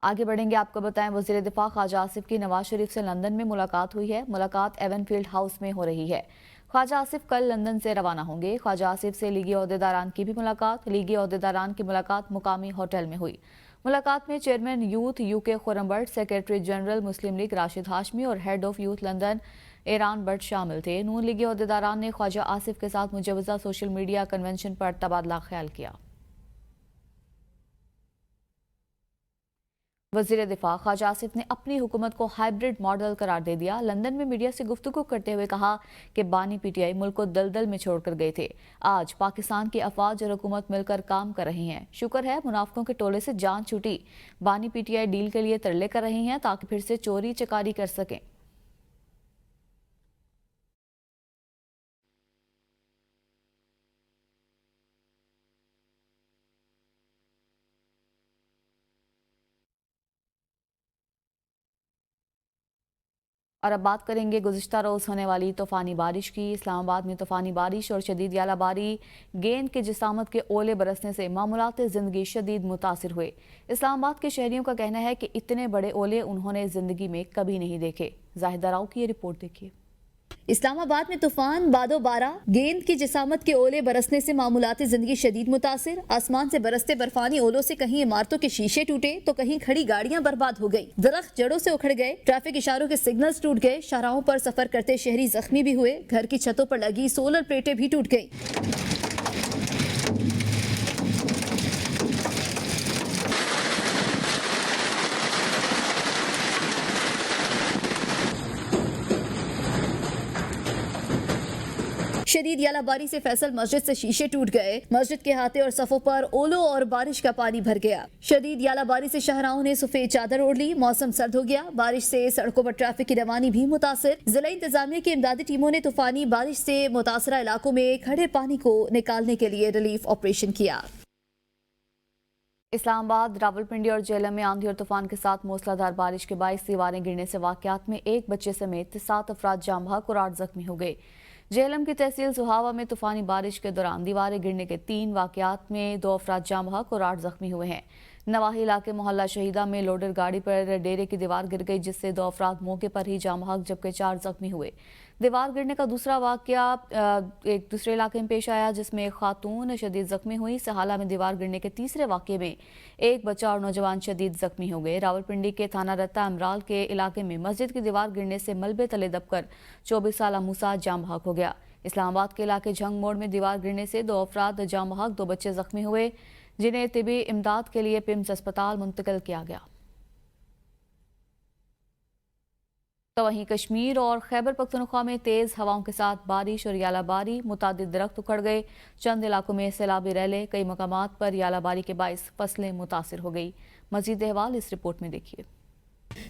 आगे बढ़ेंगे, आपको बताएं वज़ीर दिफा ख्वाजा आसिफ की नवाज शरीफ से लंदन में मुलाकात हुई है। मुलाकात एवनफील्ड हाउस में हो रही है। ख्वाजा आसिफ कल लंदन से रवाना होंगे। ख्वाजा आसिफ से लीगी ओहदेदारान की भी मुलाकात। लीगी ओहदेदारान की मुलाकात मुकामी होटल में हुई। मुलाकात में chairman youth UK Khurram Bhatt, secretary general Muslim League Rashid Hashmi और head of youth London Iran Bhatt शामिल थे। नून लीगी ओहदेदारान ने ख्वाजा आसिफ के साथ मुजवजा सोशल मीडिया कन्वेंशन पर तबादला ख्याल किया। वजीर दिफा ख्वाजा आसिफ ने अपनी हुकूमत को हाइब्रिड मॉडल करार दे दिया। लंदन में मीडिया से गुफ्तगू करते हुए कहा कि बानी पीटीआई मुल्क को दलदल में छोड़कर गए थे। आज पाकिस्तान की अफवाज और हुकूमत मिलकर काम कर रही हैं। शुक्र है मुनाफिकों के टोले से जान छूटी। बानी पीटीआई डील के लिए तरले कर रही हैं ताकि फिर से चोरी चकारी कर सकें। और अब बात करेंगे गुज़िश्ता रोज़ होने वाली तूफ़ानी बारिश की। इस्लामाबाद में तूफ़ानी बारिश और शदीद यालाबारी, गेंद के जिसामत के ओले बरसने से मामूलात ज़िंदगी शदीद मुतासिर हुए। इस्लामाबाद के शहरियों का कहना है कि इतने बड़े ओले उन्होंने ज़िंदगी में कभी नहीं देखे। जाहिदा राव की ये रिपोर्ट देखिए। इस्लामाबाद में तूफान बादो बारा, गेंद की जिसामत के ओले बरसने से मामूलाती जिंदगी शदीद मुतासिर। आसमान से बरसते बर्फानी ओलों से कहीं इमारतों के शीशे टूटे तो कहीं खड़ी गाड़ियां बर्बाद हो गई। दरख्त जड़ों से उखड़ गए, ट्रैफिक इशारों के सिग्नल्स टूट गए। शाहराहों पर सफर करते शहरी जख्मी भी हुए। घर की छतों पर लगी सोलर प्लेटें भी टूट गई। शदीद यालाबारी से फैसल मस्जिद से शीशे टूट गए। मस्जिद के हाथे और सफों पर ओलों और बारिश का पानी भर गया। शदीद यालाबारी से शाहराहों ने सफेद चादर ओढ़ ली। मौसम सर्द हो गया। बारिश से सड़कों पर ट्रैफिक की रवानी भी मुतासिर। जिला इंतजामिया की इमदादी टीमों ने तूफानी बारिश से मुतासरा इलाकों में खड़े पानी को निकालने के लिए रिलीफ ऑपरेशन किया। इस्लामाबाद, रावलपिंडी और जेहलम में आंधी और तूफान के साथ मूसलाधार बारिश के बाईस दीवारें गिरने से वाकयात में एक बच्चे समेत 7 अफराद जाम बहक और 8 जख्मी हो गए। जेहलम की तहसील सुहावा में तूफानी बारिश के दौरान दीवारें गिरने के 3 वाकयात में 2 अफराद जाम बहक और 8 जख्मी हुए हैं। नवाही इलाके मोहल्ला शहीदा में लोडर गाड़ी पर डेरे की दीवार गिर गई, जिससे 2 अफराद मौके पर ही जाम बहक जबकि 4 जख्मी हुए। दीवार गिरने का दूसरा वाकया एक दूसरे इलाके में पेश आया, जिसमें एक खातून शदीद जख्मी हुई। सहाला में दीवार गिरने के तीसरे वाकये में एक बच्चा और नौजवान शदीद जख्मी हो गए। रावलपिंडी के थाना रत्ता अमराल के इलाके में मस्जिद की दीवार गिरने से मलबे तले दबकर 24 साला मूसा जाम बहक हो गया। इस्लामाबाद के इलाके झंग मोड़ में दीवार गिरने से 2 अफराद जाम बहक, 2 बच्चे जख्मी हुए, जिन्हें तिबी इमदाद के लिए पिम्स अस्पताल मुंतकिल किया गया। तो वहीं कश्मीर और खैबर पख्तूनख्वा में तेज हवाओं के साथ बारिश और यालाबारी, मुतादिद दरख्त उखड़ गए। चंद इलाकों में सैलाबी रैले, कई मकामात पर यालाबारी के बाइस फसलें मुतासिर हो गई। मजीद अहवाल इस रिपोर्ट में देखिए।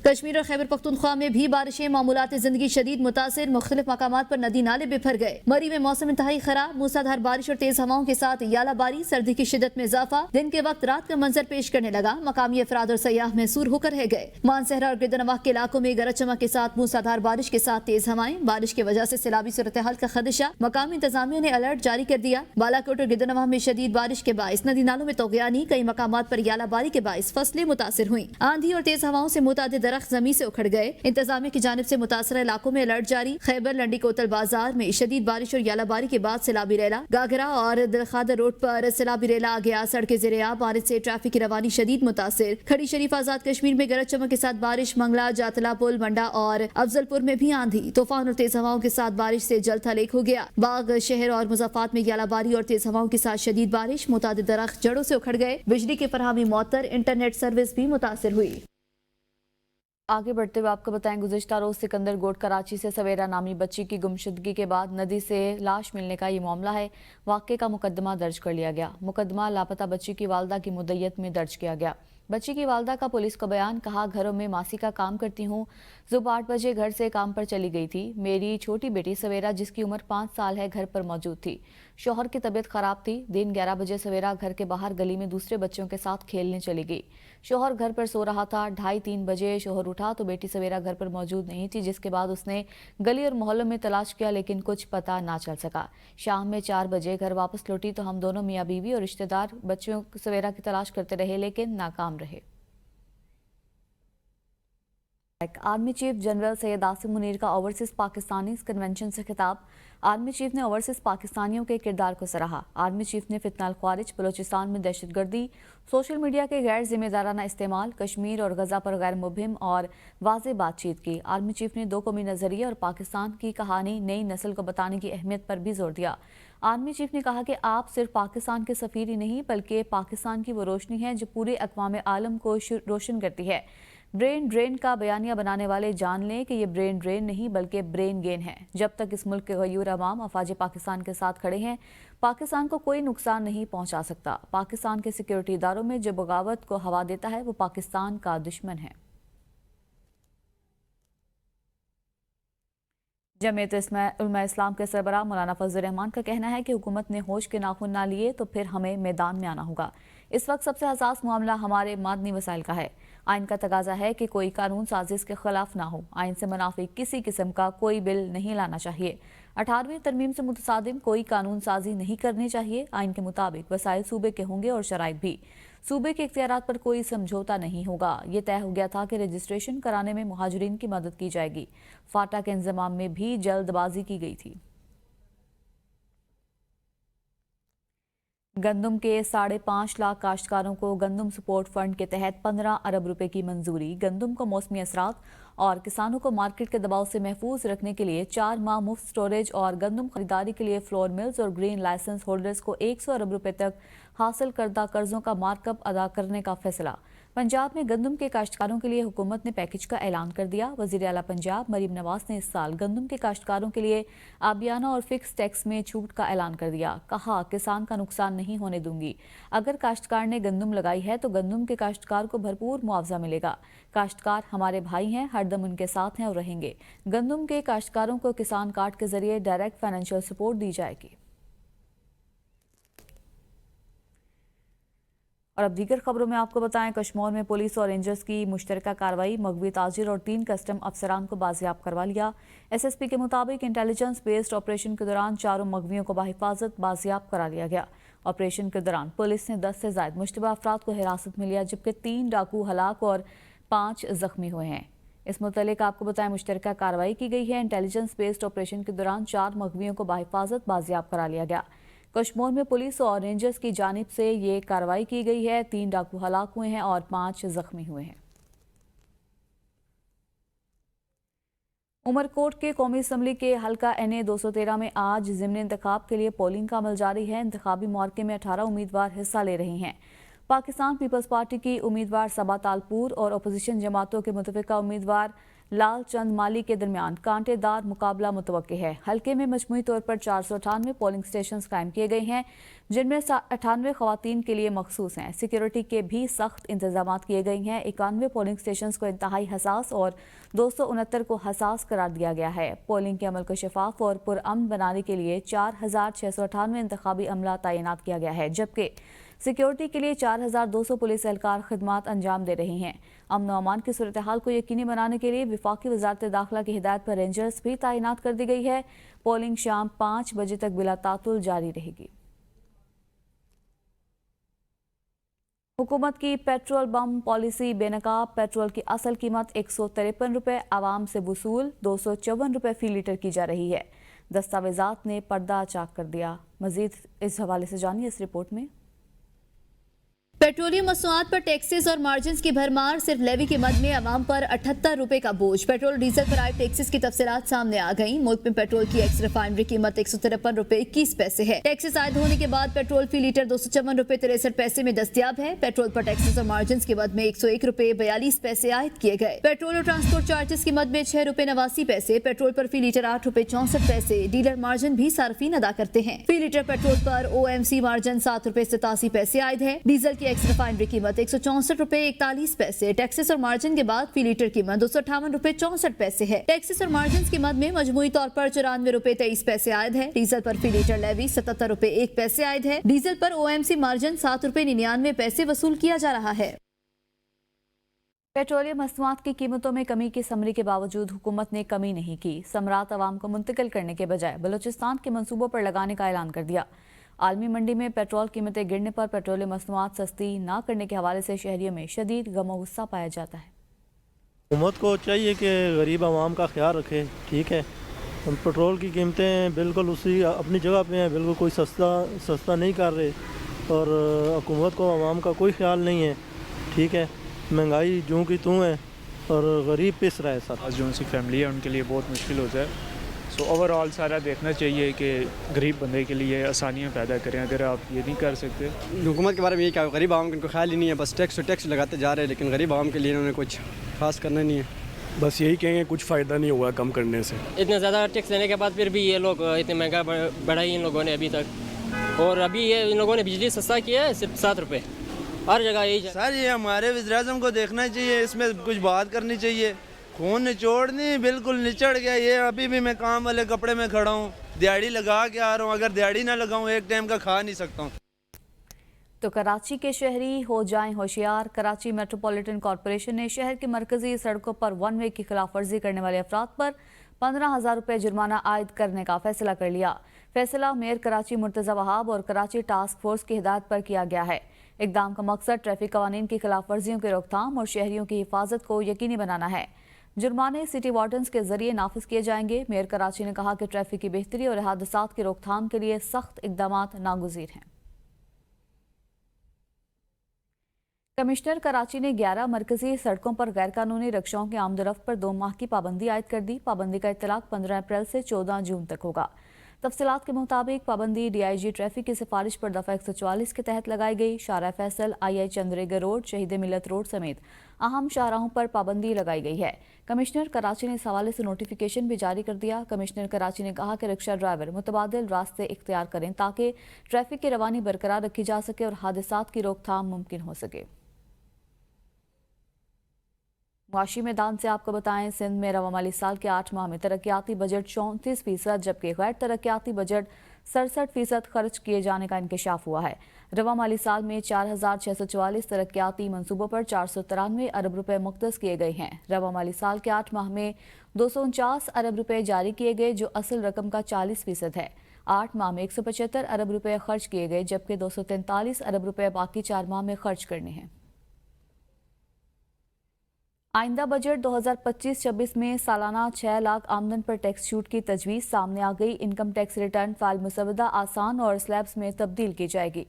कश्मीर और खैबर पख्तूनख्वा में भी बारिशें, मामूलात जिंदगी शदीद मुतासिर। मुख्तलिफ मकामात पर नदी नाले बिफर गए। मरी में मौसम इंतहाई खराब, मूसलाधार बारिश और तेज हवाओं के साथ यालाबारी, सर्दी की शिद्दत में इजाफा, दिन के वक्त रात का मंजर पेश करने लगा। मकामी अफराद और सयाह महसूर होकर रह गए। मानसहरा और गिरदनवाह के इलाकों में गरज चमक के साथ मूसलाधार बारिश के साथ तेज हवाएं। बारिश की वजह से सैलाबी सूरत हाल का खदशा, मकामी इंतजामिया ने अलर्ट जारी कर दिया। बालाकोट और गिरदनवाह में शदीद बारिश के बाइस नदी नालों में तोगयानी, कई मकामात पर यालाबारी के बाइस फसलें मुतासिर हुई। आंधी और तेज हवाओं से मुतादिद दरख्त जमीन से उखड़ गए। इंतजामिया की जानिब से मुतासरा इलाकों में अलर्ट जारी। खैबर लंडी कोतल बाजार में शदीद बारिश और यालाबारी के बाद सैलाबी रेला, गागरा और दिलखादर रोड पर सैलाबी रेला आ गया। सड़कें ज़ेर-ए-आब, बारिश से ट्रैफिक की रवानी शदीद मुतासिर। खड़ी शरीफ आजाद कश्मीर में गरज चमक के साथ बारिश, मंगला, जातला पुल, मंडा और अफजलपुर में भी आंधी, तूफान और तेज हवाओं के साथ बारिश से जल थल एक हो गया। बाग शहर और मुजफ्फरात में यालाबारी और तेज हवाओं के साथ शदीद बारिश, मुतादिद दरख्त जड़ों से उखड़ गए। बिजली की फरहमी मुअत्तर, इंटरनेट सर्विस भी मुतासिर हुई। आगे बढ़ते हुए आपको बताएं, गुज़िश्ता रोज सिकंदर गोड कराची से सवेरा नामी बच्ची की गुमशुदगी के बाद नदी से लाश मिलने का ये मामला है। वाक़े का मुकदमा दर्ज कर लिया गया। मुकदमा लापता बच्ची की वालदा की मुद्दत में दर्ज किया गया। बच्ची की वालदा का पुलिस को बयान, कहा घरों में मासी का काम करती हूँ, सुबह 8 बजे घर से काम पर चली गई थी। मेरी छोटी बेटी सवेरा, जिसकी उम्र 5 साल है, घर पर मौजूद थी। शोहर की तबीयत खराब थी। दिन 11 बजे सवेरा घर के बाहर गली में दूसरे बच्चों के साथ खेलने चली गई। शोहर घर पर सो रहा था। 2:30-3 बजे शोहर उठा तो बेटी सवेरा घर पर मौजूद नहीं थी, जिसके बाद उसने गली और मोहल्लों में तलाश किया, लेकिन कुछ पता ना चल सका। शाम में 4 बजे घर वापस लौटी तो हम दोनों मियाँ बीवी और रिश्तेदार बच्चों सवेरा की तलाश करते रहे, लेकिन नाकाम रहे। Army chief general Syed Asim Munir का ओवरसीज पाकिस्तानी कन्वेंशन से खिताब। आर्मी चीफ ने ओवरसीज पाकिस्तानियों के किरदार को सराहा। आर्मी चीफ ने फितनाल ख्वारिज, बलोचिस्तान में दहशतगर्दी, सोशल मीडिया के गैर जिम्मेदाराना इस्तेमाल, कश्मीर और गजा पर गैर मुहिम और वाज़ेह बातचीत की। आर्मी चीफ ने दो कौमी नजरिए और पाकिस्तान की कहानी नई नस्ल को बताने की अहमियत पर भी जोर दिया। आर्मी चीफ ने कहा कि आप सिर्फ पाकिस्तान के सफीर ही नहीं बल्कि पाकिस्तान की वो रोशनी है जो पूरे अक़वाम आलम को रोशन करती है। ब्रेन ड्रेन का बयानिया बनाने वाले जान लें कि ये ब्रेन ड्रेन नहीं बल्कि ब्रेन गेन है। जब तक इस मुल्क के गयूर अवाम अफवाज पाकिस्तान के साथ खड़े हैं, पाकिस्तान को कोई नुकसान नहीं पहुंचा सकता। पाकिस्तान के सिक्योरिटी इदारों में जो बगावत को हवा देता है वो पाकिस्तान का दुश्मन है। जमीयत उलमा इस्लाम के सरबराह मौलाना फजल रहमान का कहना है कि हुकूमत ने होश के नाखून ना लिए तो फिर हमें मैदान में आना होगा। इस वक्त सबसे हसास मामला हमारे मादनी वसाइल का है। आइन का तकाजा है कि कोई कानून साजिश के खिलाफ ना हो। आइन से मुनाफी किसी किस्म का कोई बिल नहीं लाना चाहिए। 18वीं तरमीम से मुतसादिम कोई कानून साजी नहीं करनी चाहिए। आइन के मुताबिक वसाइल सूबे के होंगे और शराइत भी। सूबे के इख्तियारात पर कोई समझौता नहीं होगा। ये तय हो गया था कि रजिस्ट्रेशन कराने में मुहाजिरीन की मदद की जाएगी। फाटा के इंतजाम में भी जल्दबाजी की गई थी। गंदम के 5.5 लाख काश्तकारों को गंदम सपोर्ट फंड के तहत 15 अरब रुपए की मंजूरी। गंदम को मौसमी असरात और किसानों को मार्केट के दबाव से महफूज रखने के लिए 4 माह मुफ्त स्टोरेज और गंदम खरीदारी के लिए फ्लोर मिल्स और ग्रीन लाइसेंस होल्डर्स को 100 अरब रुपए तक हासिल करदा कर्जों का मार्कअप अदा करने का फैसला। पंजाब में गंदम के काश्तकारों के लिए हुकूमत ने पैकेज का ऐलान कर दिया। वजीर आला पंजाब मरीम नवाज ने इस साल गंदम के काश्तकारों के लिए आबियाना और फिक्स टैक्स में छूट का ऐलान कर दिया। कहा, किसान का नुकसान नहीं होने दूंगी। अगर काश्तकार ने गंदम लगाई है तो गंदम के काश्तकार को भरपूर मुआवजा मिलेगा। काश्तकार हमारे भाई हैं, हरदम उनके साथ हैं और रहेंगे। गंदम के काश्तकारों को किसान कार्ड के जरिए डायरेक्ट फाइनेंशियल सपोर्ट दी जाएगी। और अब दीगर खबरों में आपको बताएं, कश्मीर में पुलिस और रेंजर्स की मुश्तरका कार्रवाई। मगवी ताजिर और 3 कस्टम अफसरान को बाजियाब करवा लिया। SSP के मुताबिक इंटेलिजेंस बेस्ड ऑपरेशन के दौरान 4 मगवियों को बाहिफाजत बाजियाब करा लिया गया। ऑपरेशन के दौरान पुलिस ने 10 से ज्यादा मुश्तबा अफराद को हिरासत में लिया, जबकि 3 डाकू हलाक और 5 जख्मी हुए हैं। इस मुतालिक आपको बताएं, मुश्तरका कार्रवाई की गई है। इंटेलिजेंस बेस्ड ऑपरेशन के दौरान 4 मगवियों को बाहिफाजत बाजियाब करा लिया गया। कश्मीर में पुलिस और रेंजर्स की जानिब से ये कार्रवाई की गई है। 3 डाकू हलाक हुए हैं और 5 जख्मी हुए हैं। उमरकोट के कौमी असम्बली के हल्का NA 213 में आज ज़िमनी इंतखाब के लिए पोलिंग का अमल जारी है। इंतखाबी मौके में 18 उम्मीदवार हिस्सा ले रही हैं। पाकिस्तान पीपल्स पार्टी की उम्मीदवार सबा तालपुर और अपोजिशन जमातों के मुतफ़िका उम्मीदवार लाल चंद माली के दरमियान कांटेदार मुकाबला मुतवक्के है। हल्के में मजमूई तौर पर 498 पोलिंग स्टेशन कायम किए गए हैं, जिनमें 98 खवातीन के लिए मखसूस हैं। सिक्योरिटी के भी सख्त इंतजाम किए गए हैं। 91 पोलिंग स्टेशन को इंतहाई हसास और 269 को हसास करार दिया गया है। पोलिंग के अमल को शफाफ और पुरअमन बनाने के लिए 4698 इंतखाबी अमला तैनात किया गया है, जबकि सिक्योरिटी के लिए 4200 पुलिस एहलकार खिदमात अंजाम दे रही हैं। अमन अमान की सूरत हाल को यकीनी बनाने के लिए विफाकी वजारत दाखिला की हिदायत पर रेंजर्स भी तैनात कर दी गई है। पोलिंग शाम 5 बजे तक बिला तातुल जारी रहेगी। हुकूमत की पेट्रोल बम पॉलिसी बेनकाब। पेट्रोल की असल कीमत 153 रुपये, आवाम से वसूल 254 रुपये फी लीटर की जा रही है। दस्तावेजात ने पर्दा चाक कर दिया। मजीद इस हवाले से जानिए इस रिपोर्ट में। पेट्रोलियम मसनूआत पर टैक्सेस और मार्जिन की भरमार। सिर्फ लेवी के मद में आवाम पर 78 रुपए का बोझ। पेट्रोल डीजल पर आए टैक्सेस की तफसीलात सामने आ गई। मुल्क में पेट्रोल की एक्स रिफाइनरी कीमत 153 रुपए 21 पैसे है। टैक्सेस आयद होने के बाद पेट्रोल फी लीटर 254 रुपए 63 पैसे में दस्तियाब है। पेट्रोल पर टैक्सेस और मार्जिन की मद में 101 रुपए 42 पैसे आयद किए गए। पेट्रोल और ट्रांसपोर्ट चार्जेस की मद में 6 रुपए 89 पैसे। पेट्रोल पर फी लीटर 8 रुपए 64 पैसे। डीलर मार्जिन भी सार्फिन अदा करते हैं। फी लीटर पेट्रोल पर OMC मार्जिन 7 रुपए 87 पैसे आयद है। डीजल की एक्स रिफाइनरी कीमत 164 रुपए 41 पैसे। टैक्सेस और मार्जिन के बाद फी लीटर कीमत 258 रुपए 64 पैसे है। टैक्सेस और मार्जिन की मद में मजमूई तौर पर 94 रुपए 23 पैसे आयद है। डीजल पर फी लीटर लेवी 77 रुपए 1 पैसे आयद है। डीजल पर OMC मार्जिन 7 रुपए 99 पैसे वसूल किया जा रहा है। पेट्रोलियम मसनूआत की कीमतों में कमी की समरी के बावजूद हुकूमत ने कमी नहीं की। समरात अवाम को मुंतकिल करने के बजाय बलूचिस्तान के मंसूबों पर लगाने का ऐलान कर दिया। आलमी मंडी में पेट्रोल कीमतें गिरने पर पेट्रोलियम मसनूआत सस्ती न करने के हवाले से शहरियों में शदीद गम और गुस्सा पाया जाता है। हुकूमत को चाहिए कि गरीब आवाम का ख्याल रखे, ठीक है। पेट्रोल की कीमतें बिल्कुल उसी अपनी जगह पे हैं, बिल्कुल कोई सस्ता नहीं कर रहे, और हुकूमत को आवाम का कोई ख्याल नहीं है, ठीक है। महंगाई जूं की तूं है और गरीब पिस रहा है सर। आज जो उनकी फैमिली है उनके लिए बहुत मुश्किल होता है। सो ओवरऑल सारा देखना चाहिए कि गरीब बंदे के लिए आसानियाँ पैदा करें। अगर आप ये नहीं कर सकते, हुकूमत के बारे में ये क्या, गरीब आवाम का इनको ख्याल ही नहीं है, बस टैक्स लगाते जा रहे हैं, लेकिन गरीब आवाम के लिए इन्होंने कुछ खास करना नहीं है। बस यही कहेंगे, कुछ फ़ायदा नहीं हुआ कम करने से। इतने ज़्यादा टैक्स लेने के बाद फिर भी ये लोग इतने महंगा बढ़ाई इन लोगों ने अभी तक। और अभी ये इन लोगों ने बिजली सस्ता किया है, सिर्फ 7 रुपये हर जगह यही। सर ये हमारे वज़ीर-ए-आज़म को देखना चाहिए, इसमें कुछ बात करनी चाहिए। खून निचोड़ नहीं, बिल्कुल निचड़ गया ये। अभी भी मैं काम वाले कपड़े में खड़ा हूँ, दिहाड़ी लगा के आ रहा हूँ, अगर दिहाड़ी ना लगाऊँ एक टाइम का खा नहीं सकता हूँ। तो कराची के शहरी हो जाएं होशियार। कराची मेट्रोपॉलिटन कॉरपोरेशन ने शहर की मरकजी सड़कों पर वन वे की खिलाफ वर्जी करने वाले अफराद पर 15,000 रुपये जुर्माना आयद करने का फैसला कर लिया। फैसला मेयर कराची मुर्तज़ा वहाब और कराची टास्क फोर्स की हिदायत पर किया गया है। इक़दाम का मकसद ट्रैफिक कवानीन की खिलाफ वर्जियों की रोकथाम और शहरियों की हिफाजत को यकीनी बनाना है। जुर्माने सिटी वार्डन्स के जरिए नाफिज किए जाएंगे। मेयर कराची ने कहा कि ट्रैफिक की बेहतरी और हादसात की रोकथाम के लिए सख्त इक़दाम नागुज़ीर हैं। कमिश्नर कराची ने 11 मरकजी सड़कों पर गैर कानूनी रक्षाओं की आमदरफ्त पर 2 माह की पाबंदी आयद कर दी। पाबंदी का इतलाक 15 अप्रैल से 14 जून तक होगा। तफसीलात के मुताबिक पाबंदी DIG ट्रैफिक की सिफारिश पर दफ़ा 144 के तहत लगाई गई। शारा फैसल, II चंद्रेगर रोड, शहीद मिलत रोड समेत अहम शाहराहों पर पाबंदी लगाई गई है। कमिश्नर कराची ने इस हवाले से नोटिफिकेशन भी जारी कर दिया। कमिश्नर कराची ने कहा कि रिक्शा ड्राइवर मुतबादिल रास्ते इख्तियार करें ताकि ट्रैफिक की रवानी बरकरार रखी जा सके और हादसात की रोकथाम मुमकिन हो सके। मुआशी मैदान से आपको बताएं, सिंध में रवा माली साल के 8 माह में तरक्याती बजट 34%, जबकि गैर तरक्याती बजट 67% खर्च किए जाने का इंकशाफ हुआ है। रवा माली साल में 4,644 तरक्याती मनसूबों पर 493 अरब रुपए मुख्तस किए गए हैं। रवा माली साल के 8 माह में 249 अरब रुपए जारी किए गए, जो असल रकम का 40% है। 8 माह में 175 अरब रुपए खर्च किए गए, जबकि 243 अरब रुपए बाकी 4 माह में खर्च करने हैं। आइंदा बजट 2025-26 में सालाना 6 लाख आमदन पर टैक्स छूट की तजवीज़ सामने आ गई। इनकम टैक्स रिटर्न फाइल मुसवदा आसान और स्लैब्स में तब्दील की जाएगी।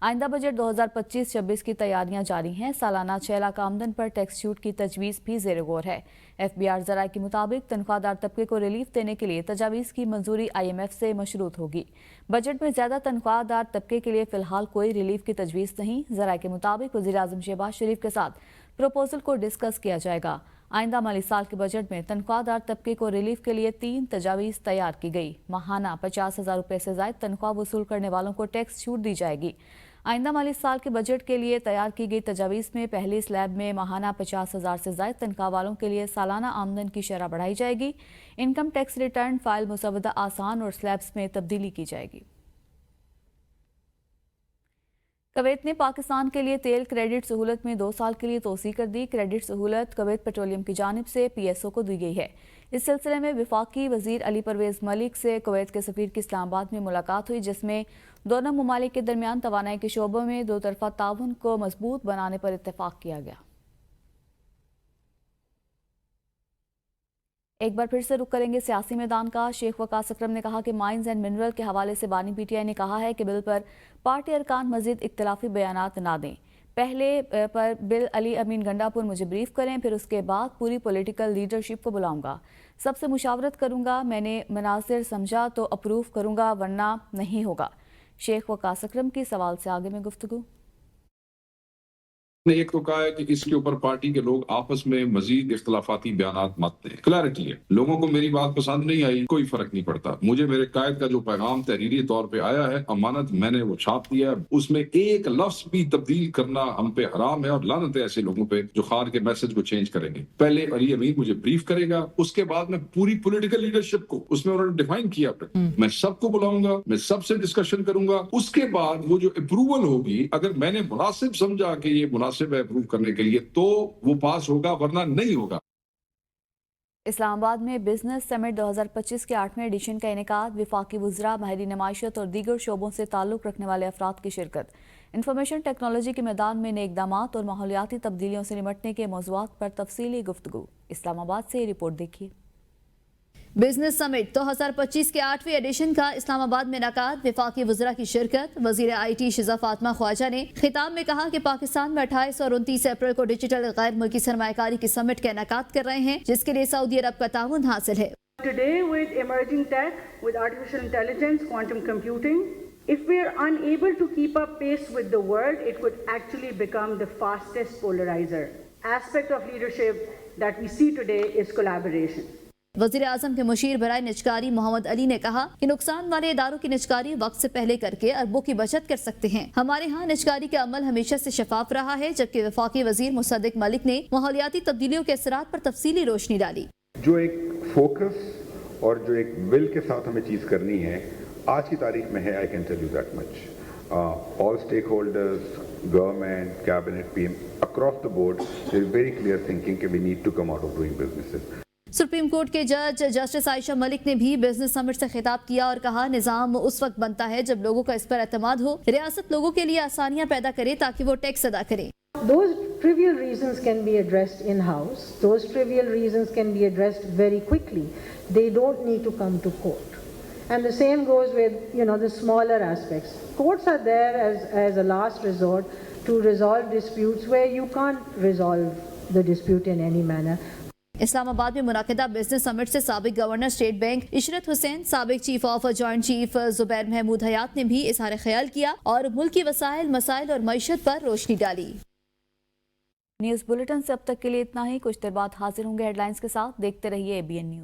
आइंदा बजट 2025-26 की तैयारियां जारी हैं। सालाना 6 लाख आमदन पर टैक्स छूट की तजवीज़ भी ज़ेर गौर है। FBR ज़राए के मुताबिक तनख्वाहदार तबके को रिलीफ देने के लिए तजावीज़ की मंजूरी IMF से मशरूत होगी। बजट में ज़्यादा तनख्वाहदार तबके के लिए फ़िलहाल कोई रिलीफ की तजवीज़ नहीं। ज़राए के मुताबिक वज़ीर-ए-आज़म शहबाज शरीफ के साथ प्रपोजल को डिस्कस किया जाएगा। आइंदा माली साल के बजट में तनख्वाहदार तबके को रिलीफ के लिए 3 तजावीज़ तैयार की गई। माहाना 50,000 रुपये से ज़ायद तनख्वाह वसूल करने वालों को टैक्स छूट दी जाएगी। आइंदा माली साल के बजट के लिए तैयार की गई तजावीज़ में पहली स्लैब में माहाना 50,000 से ज़ायद तनख्वाह वालों के लिए सालाना आमदन की शरह बढ़ाई जाएगी। इनकम टैक्स रिटर्न फाइल मुसवदा आसान और स्लैब्स में तब्दीली की जाएगी। कुवैत ने पाकिस्तान के लिए तेल क्रेडिट सहूलत में 2 साल के लिए तोसी कर दी। क्रेडिट सहूलत कुवैत पेट्रोलियम की जानिब से PSO को दी गई है। इस सिलसिले में वफाकी वजीर अली परवेज मलिक से कुवैत के सफीर की इस्लामाबाद में मुलाकात हुई, जिसमें दोनों ममालिक के दरमियान तवानाई के शोबों में 2 तरफा ताउन को मजबूत बनाने पर इत्तेफाक किया गया। एक बार फिर से रुख करेंगे सियासी मैदान का। शेख वकास अकरम ने कहा कि माइंस एंड मिनरल के हवाले से बानी PTI ने कहा है कि बिल पर पार्टी अरकान मजीद इख्तिलाफी बयानात ना दें। पहले पर बिल अली अमीन गंडापुर मुझे ब्रीफ करें, फिर उसके बाद पूरी पॉलिटिकल लीडरशिप को बुलाऊंगा, सबसे मुशावरत करूंगा, मैंने मनासिर समझा तो अप्रूव करूंगा वरना नहीं होगा। शेख वकास अकरम की सवाल से आगे में गुफ्तगू। ने एक तो कहा है कि इसके ऊपर पार्टी के लोग आपस में मजीद इख्तलाफाती बयानात मत दें। क्लैरिटी है, लोगों को मेरी बात पसंद नहीं आई, कोई फर्क नहीं पड़ता। मुझे मेरे कायद का जो पैगाम तहरीरी तौर पे आया है, अमानत मैंने वो छाप दिया, उसमें एक लफ्ज भी तब्दील करना हम पे हराम है और लानत है ऐसे लोगों पे जो खार के मैसेज को चेंज करेंगे। पहले अली अमीन मुझे ब्रीफ करेगा, उसके बाद में पूरी पॉलिटिकल लीडरशिप को, उसमें उन्होंने डिफाइन किया, मैं सबको बुलाऊंगा, मैं सबसे डिस्कशन करूंगा। उसके बाद वो जो अप्रूवल होगी, अगर मैंने मुनासिब समझा कि ये मुनासिब है अप्रूव करने के लिए, तो वो पास होगा वरना नहीं होगा। इस्लामाबाद में बिजनेस समिट 2025 के 8वें एडिशन का इनेकाद। वफाकी वज़रा, माहिरीन माइशत और दीगर शोबों से ताल्लुक़ रखने वाले अफराद की शिरकत। इंफॉर्मेशन टेक्नोलॉजी के मैदान में नए इक़दामात और माहौलियाती तब्दीलियों से निपटने के मौज़ूआत पर तफसीली गुफ्तगू। इस्लामाबाद से ये रिपोर्ट देखिए। बिजनेस समिट 2025 के 8वें एडिशन का इस्लामाबाद में इनेकाद, वफाकी वज़रा की शिरकत। वज़ीर IT शिज़ा फातिमा ख्वाजा ने खिताब में कहा कि पाकिस्तान में 28 और 29 अप्रैल को डिजिटल गैर मुल्की सरमायाकारी की समिट का इनेकाद कर रहे हैं, जिसके लिए सऊदी अरब का ताउन हासिल है। Today, with emerging tech, with artificial intelligence, quantum computing, if we are unable to keep up pace with the world, it could actually become the fastest polarizer. Aspect of leadership that we see today is collaboration. वज़ीर आज़म के मुशीर बराए निजकारी मोहम्मद अली ने कहा कि नुकसान वाले इदारों की निजकारी वक्त से पहले करके अरबों की बचत कर सकते हैं। हमारे यहाँ निजकारी का अमल हमेशा से शफाफ रहा है, जबकि वफाकी वज़ीर मुसद्दिक मलिक ने माहौलियाती तब्दीलियों के असरात पर तफसीली रोशनी डाली। जो एक फोकस और जो एक विल के साथ हमें चीज़ करनी है आज की तारीख में है, I can tell you that much. All stakeholders, government, cabinet, PM, across the board there is very clear thinking कि we need to come out of doing businesses. Supreme court के जज जस्टिस आयशा मलिक ने भी business summit से खिताब किया और कहा, निज़ाम उस वक्त बनता है जब लोगों का इस पर एतमाद हो। रियासत लोगों के लिए आसानियां पैदा करे ताकि वो टैक्स अदा करें। Those trivial reasons can be addressed in-house. Those trivial reasons can be addressed very quickly. They don't need to come to court. And the same goes with, the smaller aspects. Courts are there as a last resort to resolve disputes where you can't resolve the dispute in any manner. Islamabad में मुनाकिदा business summit से साबिक governor state bank Ishrat Hussain, साबिक chief of joint chief Zubair Mahmood Hayat ने भी इजहार ख्याल किया और मुल्की वसाइल, मसाइल और मईशत पर रोशनी डाली। न्यूज़ बुलेटिन से अब तक के लिए इतना ही। कुछ देर बाद हाजिर होंगे हेडलाइंस के साथ। देखते रहिए ABN न्यूज़।